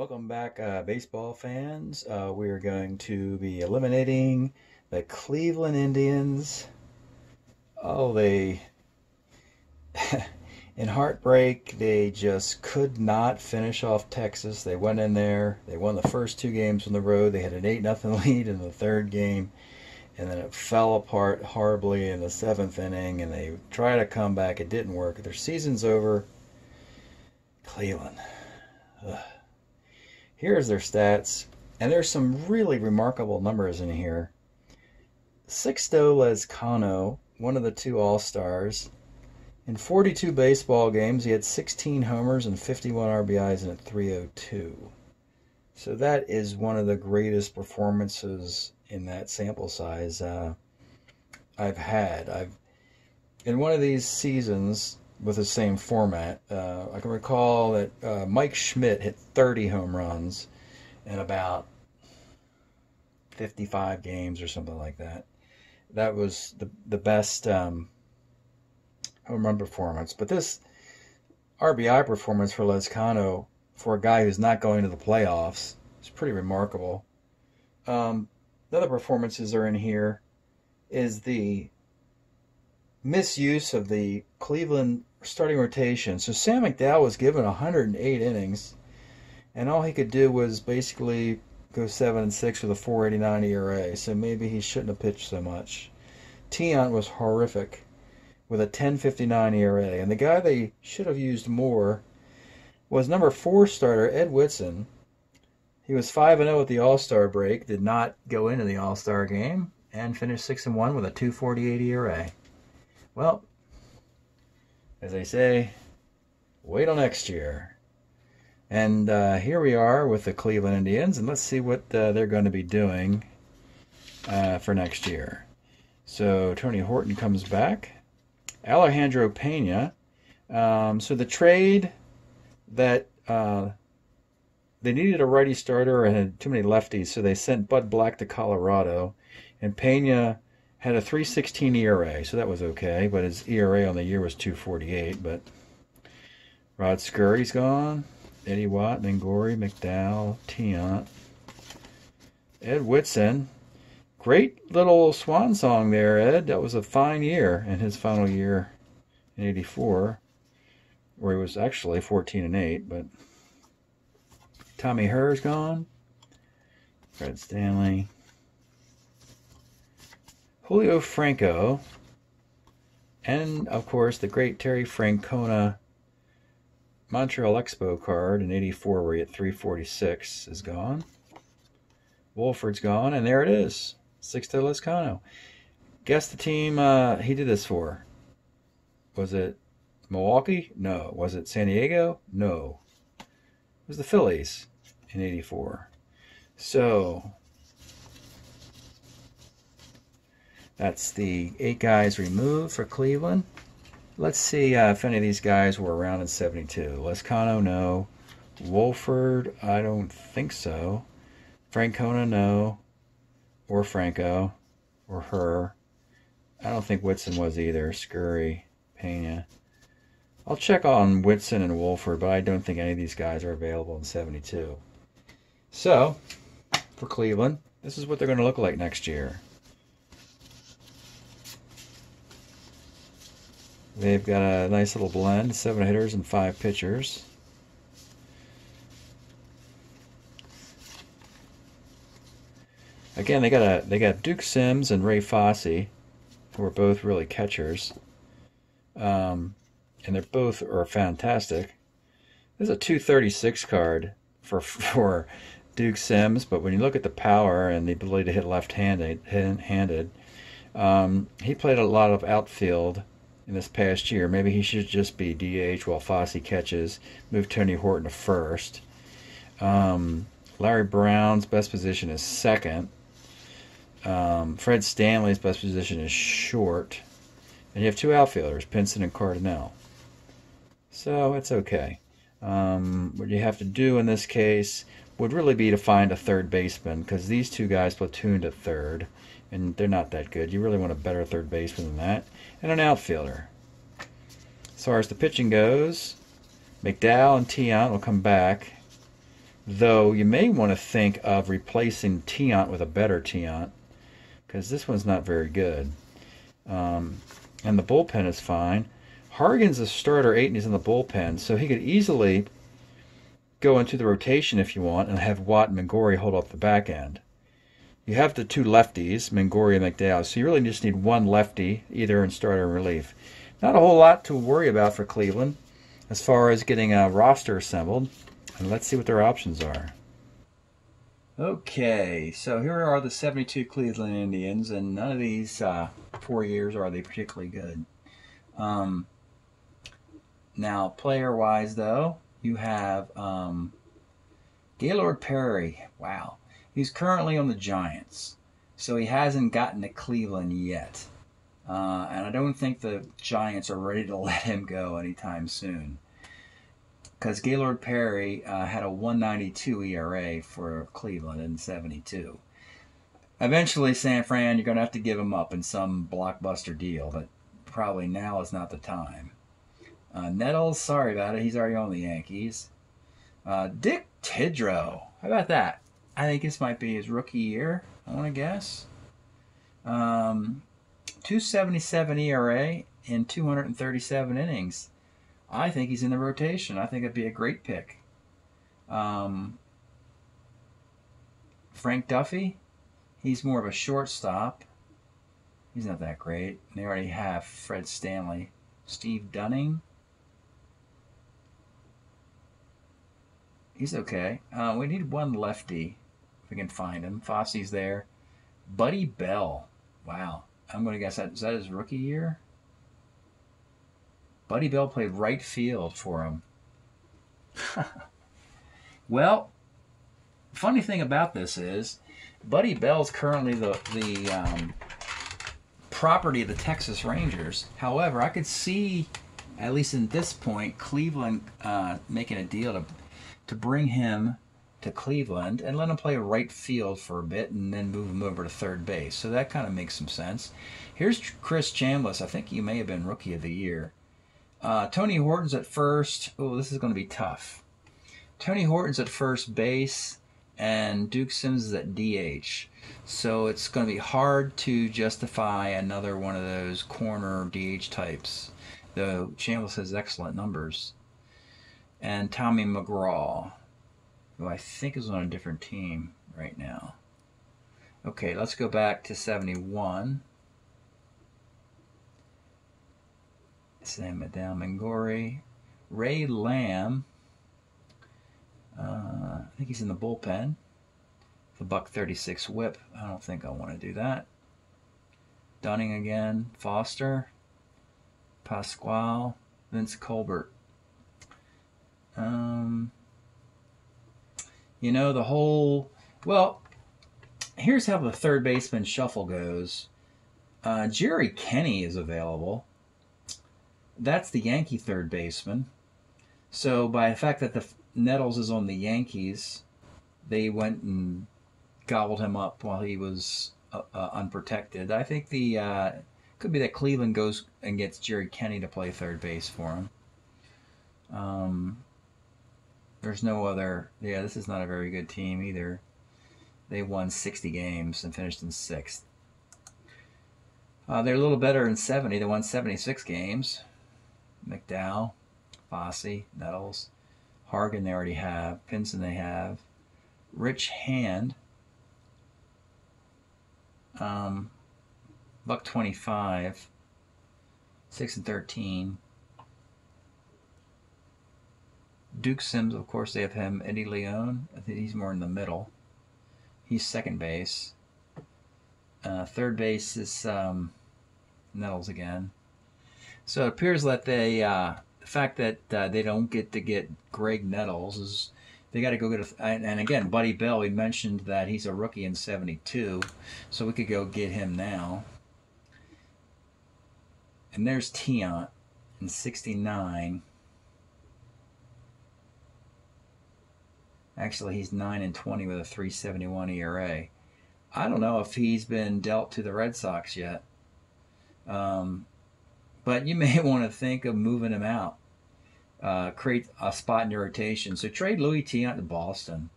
Welcome back, baseball fans. We are going to be eliminating the Cleveland Indians. Oh, in heartbreak, they just could not finish off Texas. They went in there, they won the first two games on the road. They had an 8-0 lead in the third game, and then it fell apart horribly in the seventh inning, and they tried to come back. It didn't work. Their season's over. Cleveland. Ugh. Here's their stats, and there's some really remarkable numbers in here. Sixto Lezcano, one of the two All-Stars, in 42 baseball games, he had 16 homers and 51 RBIs and a 302. So that is one of the greatest performances in that sample size I've had. In one of these seasons with the same format, I can recall that Mike Schmidt hit 30 home runs in about 55 games or something like that. That was the best home run performance. But this RBI performance for Lezcano, for a guy who's not going to the playoffs, is pretty remarkable. The other performances are in here is the misuse of the Cleveland starting rotation. So Sam McDowell was given 108 innings, and all he could do was basically go 7-6 with a 4.89 ERA. So maybe he shouldn't have pitched so much. Tiant was horrific with a 10.59 ERA, and the guy they should have used more was number 4 starter Ed Whitson. He was 5-0 at the All-Star break, did not go into the All-Star game, and finished 6-1 with a 2.48 ERA. Well, as they say, wait till next year. And here we are with the Cleveland Indians, and let's see what they're going to be doing for next year. So Tony Horton comes back. Alejandro Pena. So the trade that they needed a righty starter and had too many lefties, so they sent Bud Black to Colorado, and Pena had a 3.16 ERA, so that was okay, but his ERA on the year was 2.48. But Rod Scurry's gone, Eddie Watt, Mangori, McDowell, Tiant, Ed Whitson. Great little swan song there, Ed. That was a fine year in his final year in '84, where he was actually 14-8. But Tommy Herr's gone, Fred Stanley, Julio Franco, and of course the great Terry Francona Montreal Expo card in '84 where he hit 346 is gone. Wolford's gone, and there it is, Sixto Lezcano. Guess the team he did this for. Was it Milwaukee? No. Was it San Diego? No. It was the Phillies in '84. So that's the 8 guys removed for Cleveland. Let's see if any of these guys were around in '72. Lezcano, no. Wolford, I don't think so. Francona, no. Or Franco. Or her. I don't think Whitson was either. Scurry, Pena. I'll check on Whitson and Wolford, but I don't think any of these guys are available in '72. So, for Cleveland, this is what they're going to look like next year. They've got a nice little blend, 7 hitters and 5 pitchers. Again, they got Duke Sims and Ray Fosse, who are both really catchers, and they're both are fantastic. There's a 236 card for Duke Sims, but when you look at the power and the ability to hit left-handed, he played a lot of outfield in this past year. Maybe he should just be DH while Fosse catches. Move Tony Horton to first. Larry Brown's best position is second. Fred Stanley's best position is short. And you have 2 outfielders, Pinson and Cardinale. So it's okay. What you have to do in this case would really be to find a third baseman, because these 2 guys platooned at third, and they're not that good. You really want a better third baseman than that. And an outfielder. As far as the pitching goes, McDowell and Tiant will come back. Though you may want to think of replacing Tiant with a better Tiant, because this one's not very good. And the bullpen is fine. Hargan's a starter 8 and he's in the bullpen, so he could easily go into the rotation if you want and have Watt and Mingori hold up the back end. You have the 2 lefties, Mingori and McDowell, so you really just need 1 lefty, either in starter or relief. Not a whole lot to worry about for Cleveland as far as getting a roster assembled. And let's see what their options are. Okay, so here are the 72 Cleveland Indians, and none of these 4 years are they particularly good. Now, player-wise, though, you have Gaylord Perry. Wow. He's currently on the Giants, so he hasn't gotten to Cleveland yet. And I don't think the Giants are ready to let him go anytime soon. Because Gaylord Perry had a 1.92 ERA for Cleveland in 72. Eventually, San Fran, you're going to have to give him up in some blockbuster deal, but probably now is not the time. Nettles, sorry about it. He's already on the Yankees. Dick Tidrow. How about that? I think this might be his rookie year, I want to guess. 2.77 ERA in 237 innings. I think he's in the rotation. I think it'd be a great pick. Frank Duffy, he's more of a shortstop. He's not that great. They already have Fred Stanley. Steve Dunning, he's okay. We need 1 lefty, if we can find him. Fosse's there. Buddy Bell, wow. I'm going to guess that, is that his rookie year? Buddy Bell played right field for him. Well, funny thing about this is, Buddy Bell's currently the property of the Texas Rangers. However, I could see, at least at this point, Cleveland making a deal to bring him to Cleveland and let him play right field for a bit and then move him over to third base. So that kind of makes some sense. Here's Chris Chambliss. I think he may have been Rookie of the Year. Tony Horton's at first. Oh, this is going to be tough. Tony Horton's at first base, and Duke Sims is at DH. So it's going to be hard to justify another one of those corner DH types, though Chambliss has excellent numbers. And Tommy McGraw, who I think is on a different team right now. Okay, let's go back to 71. Sam Madam Mingori. Ray Lamb. I think he's in the bullpen. The $1.36 whip. I don't think I want to do that. Dunning again. Foster. Pasquale. Vince Colbert. You know, the whole... Well, here's how the third baseman shuffle goes. Jerry Kenny is available. That's the Yankee third baseman. So by the fact that the Nettles is on the Yankees, they went and gobbled him up while he was unprotected. I think the could be that Cleveland goes and gets Jerry Kenny to play third base for him. There's no other... Yeah, this is not a very good team either. They won 60 games and finished in 6th. They're a little better in 70. They won 76 games. McDowell, Fosse, Nettles, Hargan they already have. Pinson they have. Rich Hand. $1.25. 6-13. Duke Sims, of course, they have him. Eddie Leon, I think he's more in the middle. He's second base. Third base is Nettles again. So it appears that they, the fact that they don't get to get Greg Nettles is they got to go get and again, Buddy Bell, we mentioned that he's a rookie in 72, so we could go get him now. And there's Tiant in 69. Actually, he's 9-20 with a 3.71 ERA. I don't know if he's been dealt to the Red Sox yet. But you may want to think of moving him out. create a spot in your rotation. So trade Louis Tiant to Boston,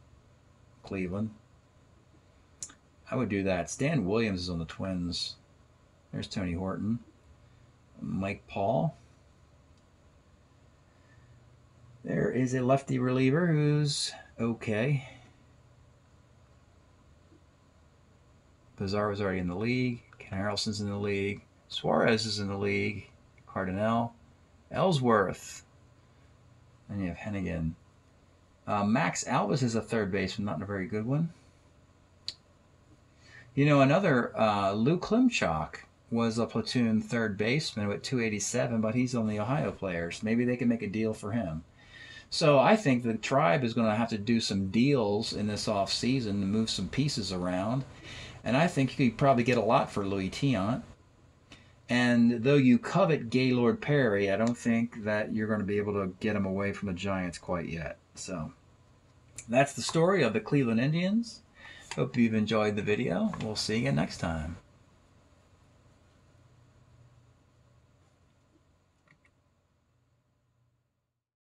Cleveland. I would do that. Stan Williams is on the Twins. There's Tony Horton. Mike Paul. There is a lefty reliever who's okay. Pizarro's already in the league. Ken Harrelson's in the league. Suarez is in the league. Cardinal. Ellsworth. And you have Hennigan. Max Alvis is a third baseman, not a very good one. You know, another Lou Klimchak was a platoon third baseman with 287, but he's on the Ohio players. Maybe they can make a deal for him. So I think the Tribe is going to have to do some deals in this off season to move some pieces around. And I think you could probably get a lot for Louis Tiant. And though you covet Gaylord Perry, I don't think that you're going to be able to get him away from the Giants quite yet. So that's the story of the Cleveland Indians. Hope you've enjoyed the video. We'll see you next time.